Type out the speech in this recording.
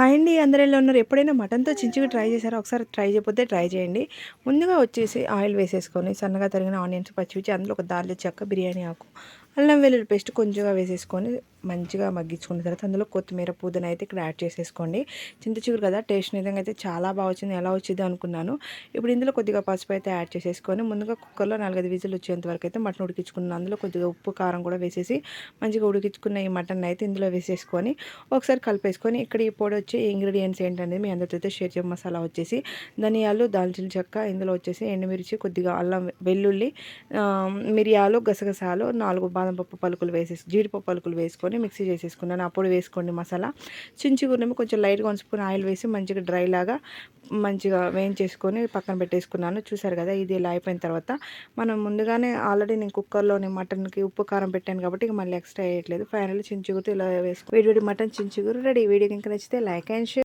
Hi అండి. అందరూ ఎలా ఉన్నారు? ఎప్పుడైనా మటన్‌తో చించుగా ట్రై చేశారా? ఒకసారి ట్రై చేయకపోతే ట్రై చేయండి. ముందుగా వచ్చేసి ఆయిల్ వేసేసుకొని సన్నగా తరిగిన ఆనియన్స్, పచ్చిమిర్చి అందులో ఒక దాల్చిన చెక్క, బిర్యానీ ఆకు, అల్లం వెల్లుల్లి పేస్ట్ కొంచెంగా వేసేసుకొని మంచిగా మగ్గించుకున్న తర్వాత అందులో కొత్తిమీర, పుదీనా అయితే ఇక్కడ యాడ్ చేసేసుకోండి. చింత చిగురు కదా టేస్ట్ నిజంగా అయితే చాలా బాగా వచ్చింది. ఎలా వచ్చిందో అనుకున్నాను. ఇప్పుడు ఇందులో కొద్దిగా పసుపు అయితే యాడ్ చేసేసుకొని ముందుగా కుక్కర్‌లో 4, 5 విజిల్ వచ్చేంత వరకు అయితే మటన్ ఉడికించుకున్నాను. అందులో కొద్దిగా ఉప్పు, కారం కూడా వేసేసి మంచిగా ఉడికించుకున్న ఈ మటన్ అయితే ఇందులో వేసేసుకొని ఒకసారి కలిపేసుకొని ఇక్కడ ఈ పొడి వచ్చి ఇంగ్రీడియంట్స్ ఏంటనేది మీ అందరితో షేర్ చేయ మసాలా వచ్చేసి ధనియాలు, దాల్చిన చెక్క, ఇందులో వచ్చేసి ఎండుమిర్చి, కొద్దిగా అల్లం వెల్లుల్లి, మిరియాలు, గసగసాలు, 4 బాదం పప్పు పలుకులు వేసేసి జీడిపప్పు పలుకులు వేసుకొని మిక్సీ చేసేసుకున్నాను. అప్పుడు వేసుకోండి మసాలా. చించుగురేమో కొంచెం లైట్గా 1 స్పూన్ ఆయిల్ వేసి మంచిగా డ్రై లాగా మంచిగా వేయించేసుకొని పక్కన పెట్టేసుకున్నాను. చూసారు కదా ఇది ఇలా అయిపోయిన తర్వాత మనం ముందుగానే ఆల్రెడీ నేను కుక్కర్లోని మటన్కి ఉప్పు కారం పెట్టాను కాబట్టి ఇక మళ్ళీ ఎక్స్ట్రా వేయట్లేదు. ఫైనల్ చించుగురు ఇలా వేసుకు వేడి వేడి మటన్ చించుగురు రెడీ. వీడియో కనుక నచ్చితే లైక్ అండ్ షేర్.